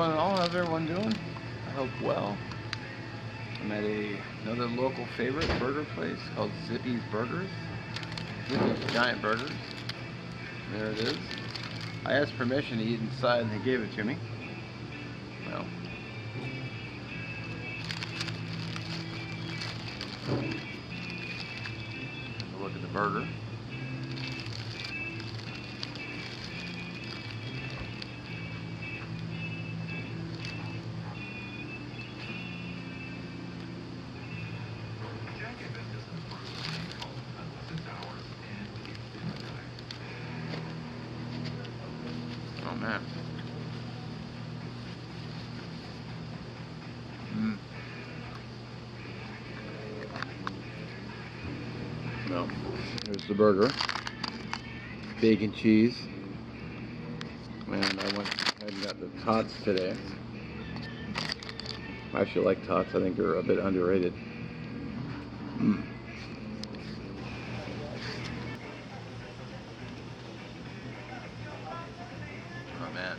one and all. How's everyone doing? I hope well. I'm at another local favorite burger place called Zippies Burgers. Zippies Giant Burgers. There it is. I asked permission to eat inside and they gave it to me. Well. Have a look at the burger. Oh man. Well, here's the burger. Bacon cheese. And I went ahead and got the tots today. I actually like tots. I think they're a bit underrated. Oh man.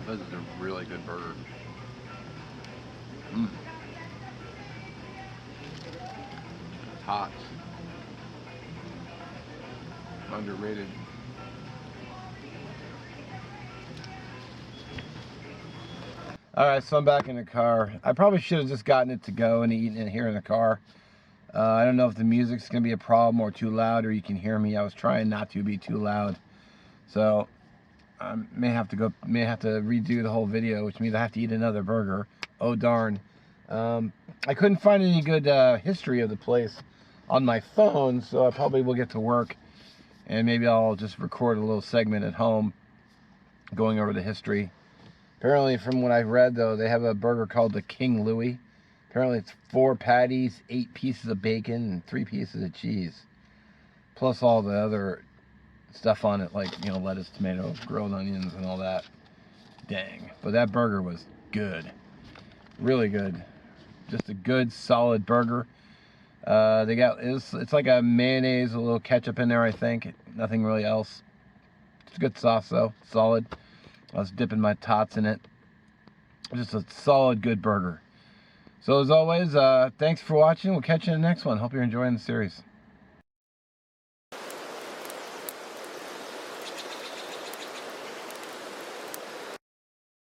This is a really good burger. Tots. Underrated. Alright, so I'm back in the car. I probably should have just gotten it to go and eaten it here in the car. I don't know if the music's going to be a problem or too loud or you can hear me. I was trying not to be too loud. So I may have to redo the whole video, which means I have to eat another burger. Oh darn. I couldn't find any good history of the place on my phone, so I probably will get to work and maybe I'll just record a little segment at home going over the history. Apparently, from what I've read, though, they have a burger called the King Louie. Apparently, it's 4 patties, 8 pieces of bacon, and 3 pieces of cheese. Plus all the other stuff on it, like, you know, lettuce, tomato, grilled onions, and all that. Dang. But that burger was good. Really good. Just a good, solid burger. They got, it's like a mayonnaise, a little ketchup in there, I think. Nothing really else. It's a good sauce, though. Solid. I was dipping my tots in it. Just a solid, good burger. So as always, thanks for watching. We'll catch you in the next one. Hope you're enjoying the series.